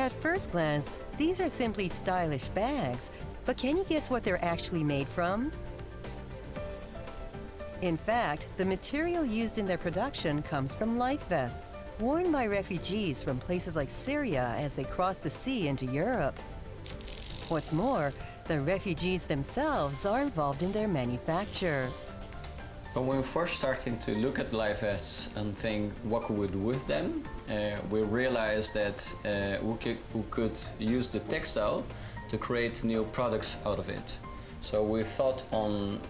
At first glance, these are simply stylish bags, but can you guess what they're actually made from? In fact, the material used in their production comes from life vests, worn by refugees from places like Syria as they cross the sea into Europe. What's more, the refugees themselves are involved in their manufacture. But when we first started to look at life vests and think what could we do with them, we realized that we could use the textile to create new products out of it. So we thought on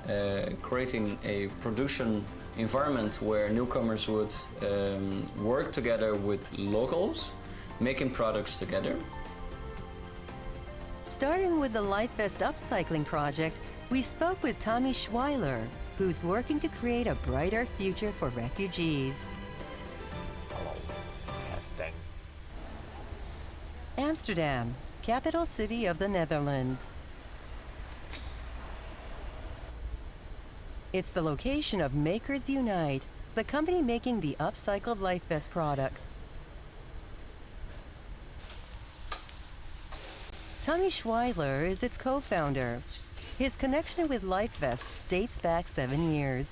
creating a production environment where newcomers would work together with locals, making products together. Starting with the Life Vest upcycling project, we spoke with Thami Schweichler, who's working to create a brighter future for refugees. Hello. Testing. Amsterdam, capital city of the Netherlands. It's the location of Makers Unite, the company making the upcycled Life Vest products. Thami Schweichler is its co-founder. His connection with Life Vests dates back 7 years.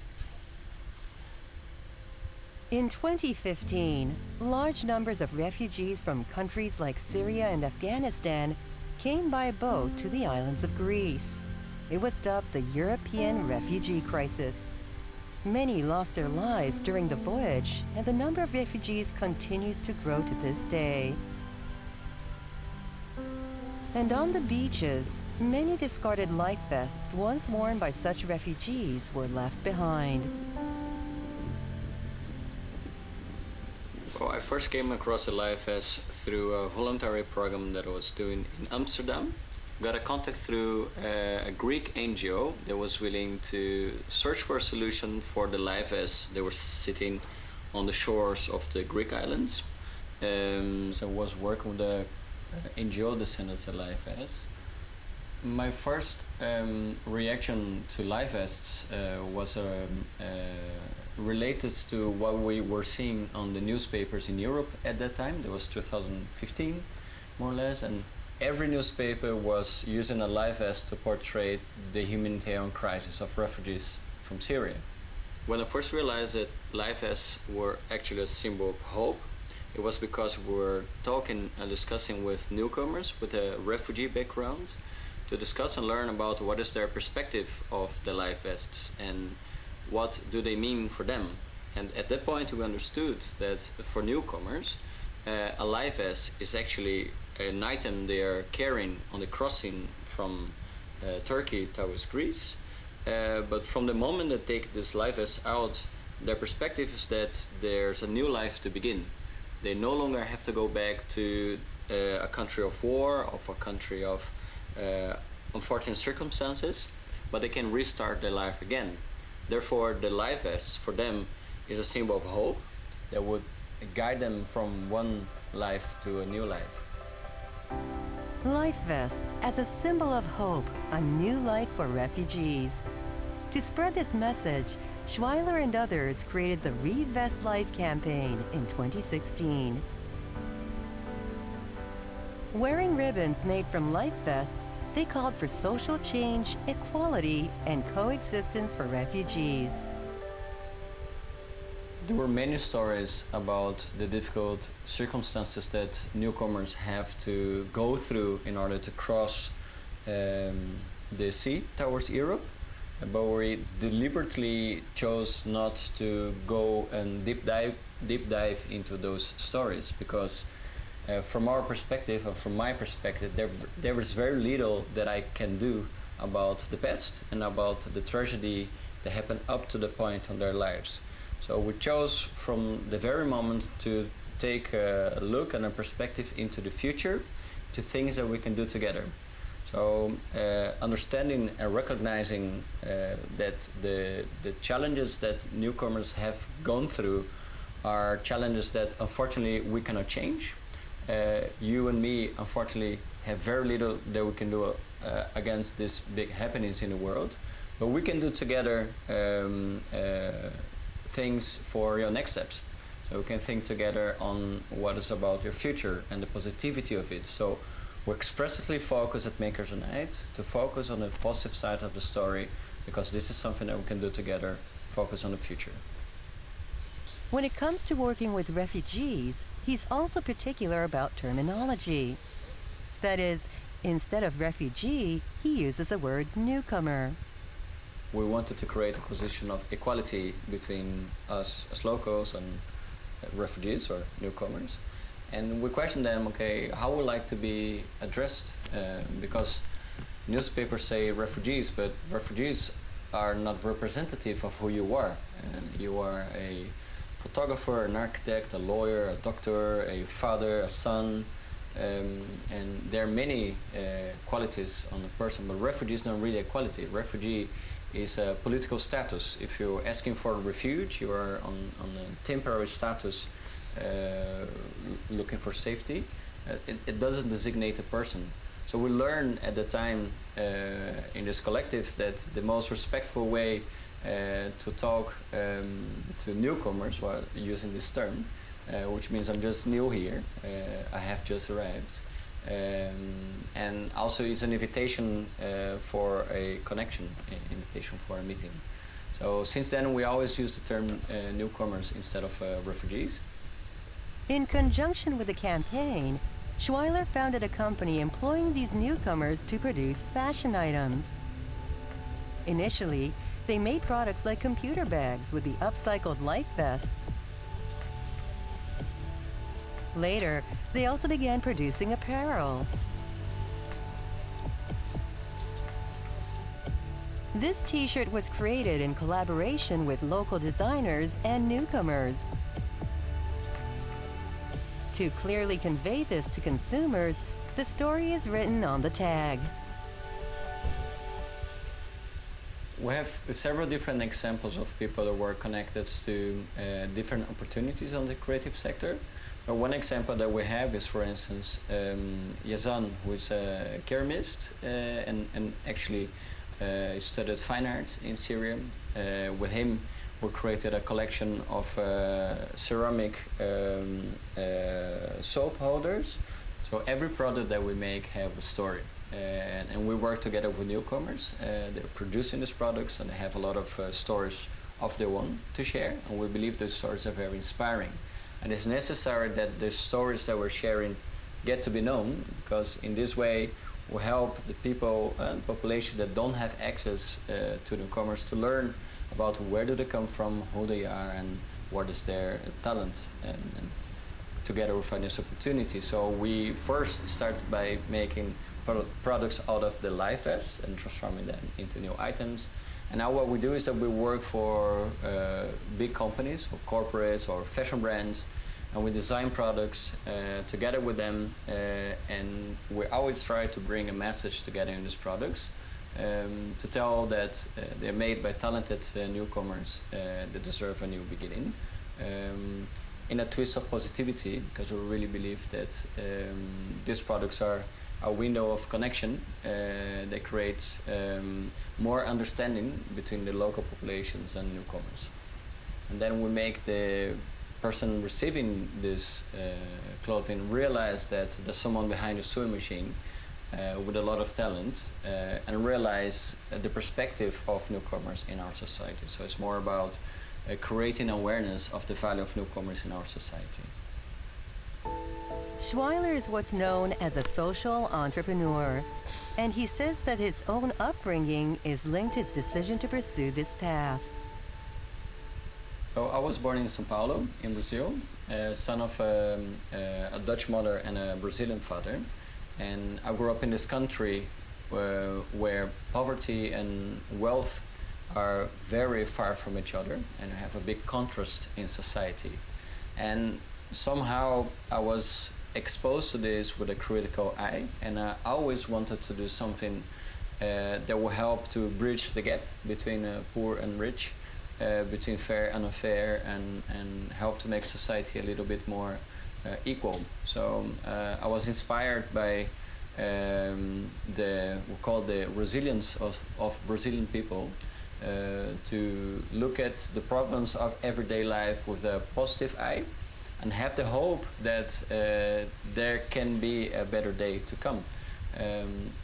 In 2015, large numbers of refugees from countries like Syria and Afghanistan came by boat to the islands of Greece. It was dubbed the European refugee crisis. Many lost their lives during the voyage, and the number of refugees continues to grow to this day. And on the beaches, many discarded life vests once worn by such refugees were left behind. Well, I first came across a life vest through a voluntary program that I was doing in Amsterdam. Got a contact through a Greek NGO that was willing to search for a solution for the life vests that were sitting on the shores of the Greek islands. So I was working with the NGO that sent us a life vest. My first reaction to life vests was related to what we were seeing on the newspapers in Europe at that time. That was 2015, more or less, and every newspaper was using a life vest to portray the humanitarian crisis of refugees from Syria. When I first realized that life vests were actually a symbol of hope, it was because we were talking and discussing with newcomers with a refugee background to discuss and learn about what is their perspective of the life vests and what do they mean for them. And at that point we understood that for newcomers, a life vest is actually an item they are carrying on the crossing from Turkey towards Greece. But from the moment they take this life vest out, their perspective is that there's a new life to begin. They no longer have to go back to a country of war, of a country of unfortunate circumstances, but they can restart their life again. Therefore, the life vest for them is a symbol of hope that would guide them from one life to a new life. Life vests as a symbol of hope, a new life for refugees. To spread this message, Schweichler and others created the Revest Life campaign in 2016. Wearing ribbons made from life vests, they called for social change, equality, and coexistence for refugees. There were many stories about the difficult circumstances that newcomers have to go through in order to cross the sea towards Europe. But we deliberately chose not to go and deep dive into those stories because from our perspective, or from my perspective, there is very little that I can do about the past and about the tragedy that happened up to the point in their lives. So we chose from the very moment to take a look and a perspective into the future, to things that we can do together. So understanding and recognizing that the challenges that newcomers have gone through are challenges that unfortunately we cannot change. You and me unfortunately have very little that we can do against these big happenings in the world, but we can do together things for your next steps. So we can think together on what is about your future and the positivity of it. So we expressly focus at Makers Unite to focus on the positive side of the story, because this is something that we can do together, focus on the future. When it comes to working with refugees, he's also particular about terminology. That is, instead of refugee, he uses the word newcomer. We wanted to create a position of equality between us as locals and refugees or newcomers. And we questioned them, okay, how would like to be addressed? Because newspapers say refugees, but refugees are not representative of who you are. And you are a photographer, an architect, a lawyer, a doctor, a father, a son, and there are many qualities on a person, but refugee is not really a quality. Refugee is a political status. If you're asking for refuge, you are on a temporary status looking for safety. It doesn't designate a person. So we learned at the time in this collective that the most respectful way to talk to newcomers while using this term, which means I'm just new here, I have just arrived, and also is an invitation for a connection, invitation for a meeting. So since then we always use the term newcomers instead of refugees. In conjunction with the campaign, Schweichler founded a company employing these newcomers to produce fashion items. Initially, they made products like computer bags with the upcycled life vests. Later, they also began producing apparel. This t-shirt was created in collaboration with local designers and newcomers. To clearly convey this to consumers, the story is written on the tag. We have several different examples of people that were connected to different opportunities on the creative sector. But one example that we have is, for instance, Yazan, who is a ceramist and actually studied fine arts in Syria. With him, we created a collection of ceramic soap holders. So every product that we make have a story. And we work together with newcomers. They're producing these products and they have a lot of stories of their own to share. And we believe those stories are very inspiring. And it's necessary that the stories that we're sharing get to be known, because in this way we help the people and population that don't have access to newcomers to learn about where do they come from, who they are, and what is their talent, and together we find this opportunity. So we first start by making products out of the life vests and transforming them into new items. And now what we do is that we work for big companies or corporates or fashion brands, and we design products together with them, and we always try to bring a message together in these products to tell that they're made by talented newcomers that deserve a new beginning. In a twist of positivity, because we really believe that these products are a window of connection that creates more understanding between the local populations and newcomers. And then we make the person receiving this clothing realize that there's someone behind the sewing machine with a lot of talent, and realize the perspective of newcomers in our society. So it's more about creating awareness of the value of newcomers in our society. Schweichler is what's known as a social entrepreneur, and he says that his own upbringing is linked to his decision to pursue this path. So I was born in São Paulo, in Brazil, son of a Dutch mother and a Brazilian father. And I grew up in this country where poverty and wealth are very far from each other and have a big contrast in society. And somehow I was exposed to this with a critical eye, and I always wanted to do something that will help to bridge the gap between poor and rich, between fair and unfair, and help to make society a little bit more equal. So I was inspired by we call the resilience of Brazilian people, to look at the problems of everyday life with a positive eye and have the hope that there can be a better day to come.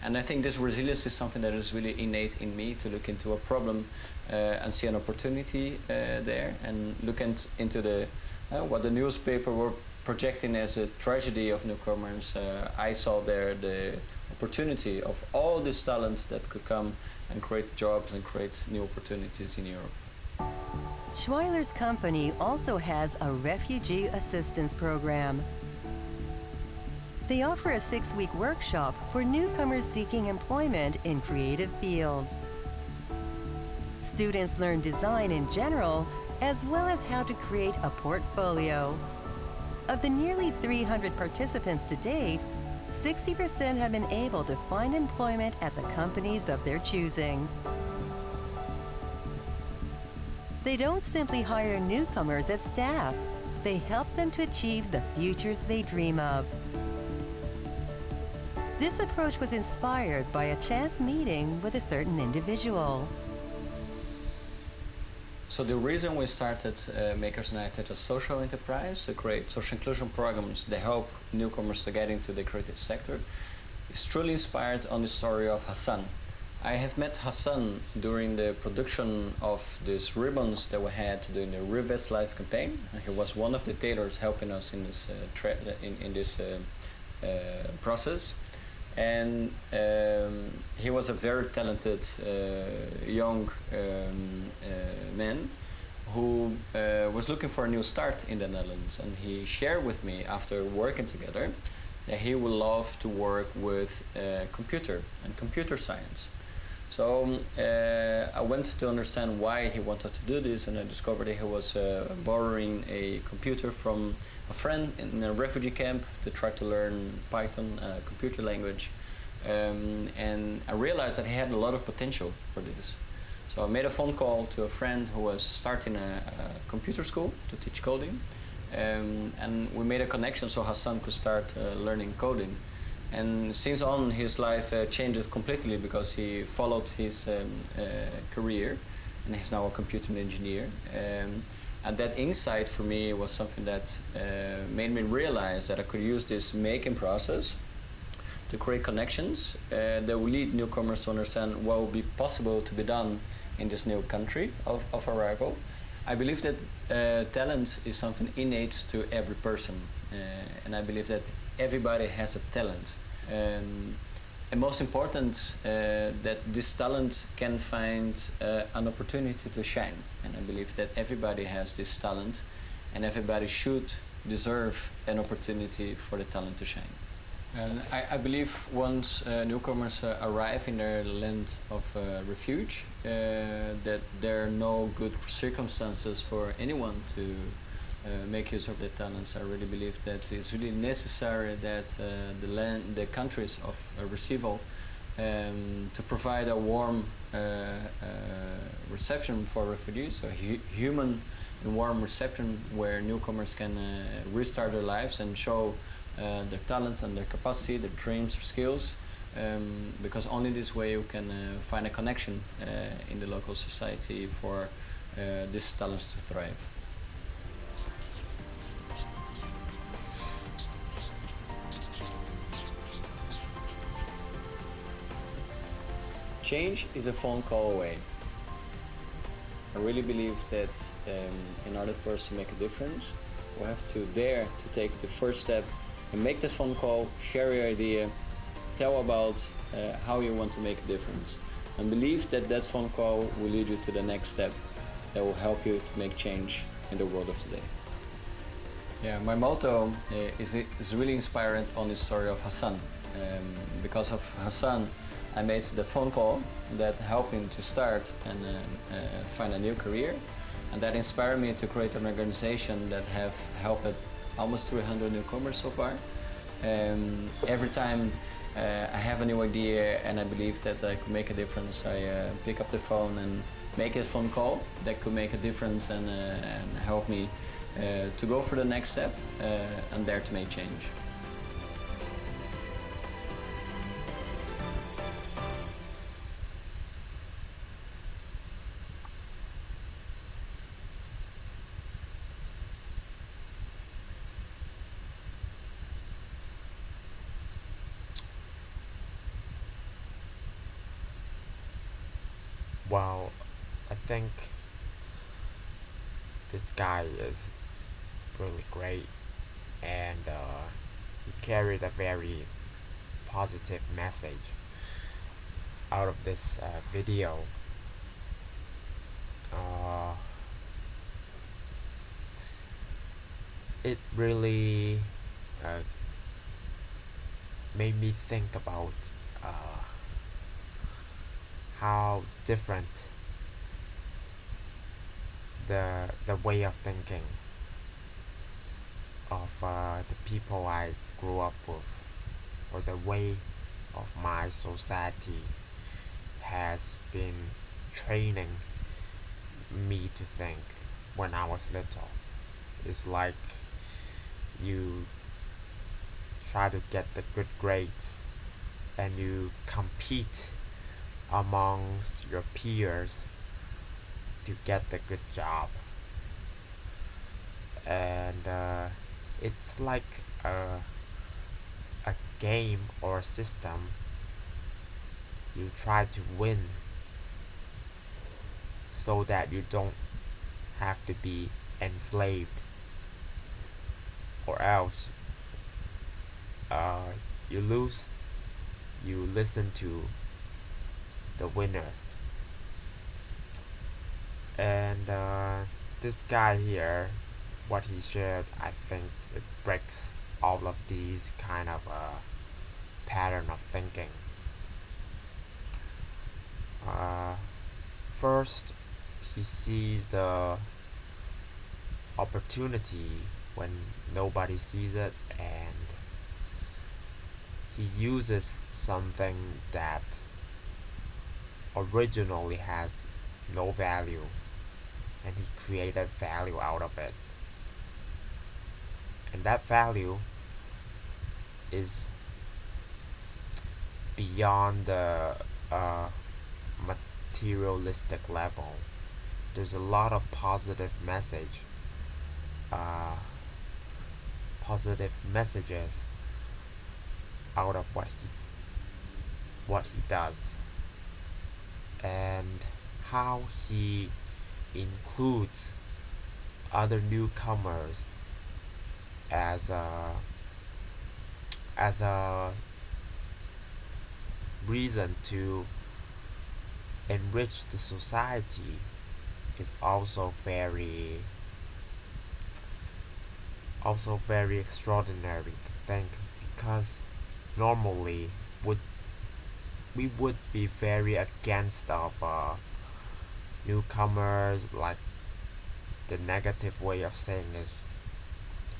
And I think this resilience is something that is really innate in me, to look into a problem and see an opportunity there, and look into what the newspaper were projecting as a tragedy of newcomers. I saw there the opportunity of all this talent that could come and create jobs and create new opportunities in Europe. Schweichler's company also has a refugee assistance program. They offer a 6-week workshop for newcomers seeking employment in creative fields. Students learn design in general, as well as how to create a portfolio. Of the nearly 300 participants to date, 60% have been able to find employment at the companies of their choosing. They don't simply hire newcomers as staff. They help them to achieve the futures they dream of. This approach was inspired by a chance meeting with a certain individual. So the reason we started Makers United as a social enterprise to create social inclusion programs that help newcomers to get into the creative sector is truly inspired on the story of Hassan. I have met Hassan during the production of these ribbons that we had during the Rivets Life campaign. He was one of the tailors helping us in this process. And he was a very talented young man who was looking for a new start in the Netherlands. And he shared with me, after working together, that he would love to work with computer and computer science. So I went to understand why he wanted to do this, and I discovered that he was borrowing a computer from a friend in a refugee camp to try to learn Python, computer language. And I realized that he had a lot of potential for this. So I made a phone call to a friend who was starting a computer school to teach coding. And we made a connection so Hassan could start learning coding. And since on, his life changed completely because he followed his career, and he's now a computer engineer. And that insight for me was something that made me realize that I could use this making process to create connections that will lead newcomers to understand what will be possible to be done in this new country of arrival. I believe that talent is something innate to every person, and I believe that everybody has a talent. And most important, that this talent can find an opportunity to shine. And I believe that everybody has this talent, and everybody should deserve an opportunity for the talent to shine. And I believe once newcomers arrive in their land of refuge, that there are no good circumstances for anyone to make use of their talents. I really believe that it's really necessary that the countries of receival to provide a warm reception for refugees, so human and warm reception where newcomers can restart their lives and show their talent and their capacity, their dreams, their skills, because only this way you can find a connection in the local society for these talents to thrive. Change is a phone call away. I really believe that in order for us to make a difference, we have to dare to take the first step and make that phone call, share your idea, tell about how you want to make a difference, and believe that that phone call will lead you to the next step that will help you to make change in the world of today. Yeah, my motto is really inspired on the story of Hassan. Because of Hassan, I made that phone call that helped him to start and find a new career, and that inspired me to create an organization that have helped almost 300 newcomers so far. Every time I have a new idea and I believe that I could make a difference, I pick up the phone and make a phone call that could make a difference and help me to go for the next step and dare to make change. Well, I think this guy is really great, and he carried a very positive message out of this video. Uh, it really uh, made me think about uh, how different the way of thinking of the people I grew up with, or the way of my society has been training me to think when I was little. It's like you try to get the good grades and you compete amongst your peers to get the good job, and it's like a, a game or a system. You try to win so that you don't have to be enslaved, or else you lose. You listen to the winner. And this guy here, what he shared, I think it breaks all of these kind of pattern of thinking. First, he sees the opportunity when nobody sees it, and he uses something that originally has no value, and he created value out of it. And that value is beyond the materialistic level. There's a lot of positive messages out of what he does, and how he includes other newcomers as a reason to enrich the society is also very extraordinary to think, because normally we would be very against of newcomers. Like, the negative way of saying is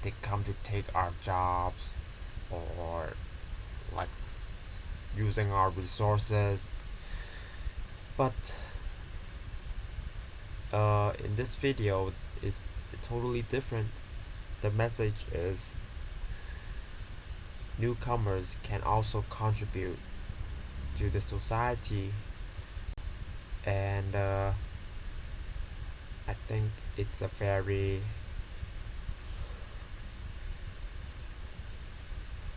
they come to take our jobs, or like using our resources. But in this video is totally different. The message is newcomers can also contribute to the society, and I think it's a very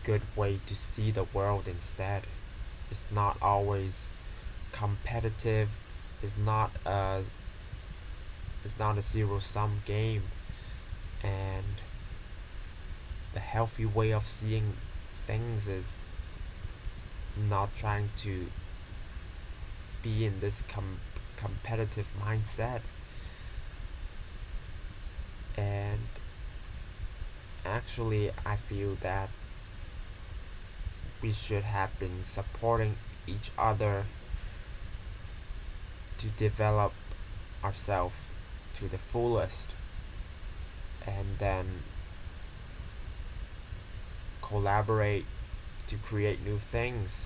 good way to see the world instead. It's not always competitive. It's not a zero-sum game, and the healthy way of seeing things is not trying to be in this competitive mindset. And actually, I feel that we should have been supporting each other to develop ourselves to the fullest, and then collaborate to create new things.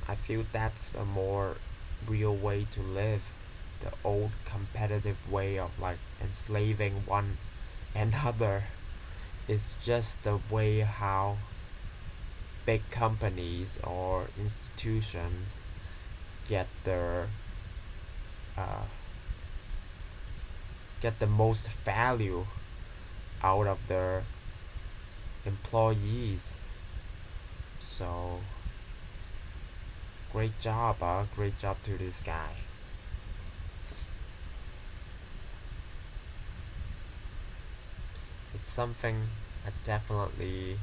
I feel that's a more real way to live. The old competitive way of like enslaving one another is just the way how big companies or institutions get their get the most value out of their employees. So Great job to this guy. It's something I definitely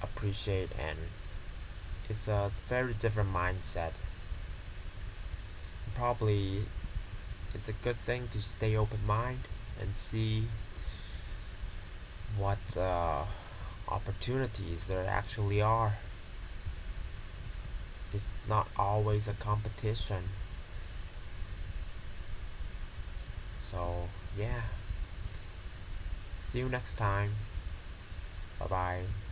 appreciate, and it's a very different mindset. Probably it's a good thing to stay open-minded and see what opportunities there actually are. It's not always a competition. So, yeah. See you next time. Bye bye.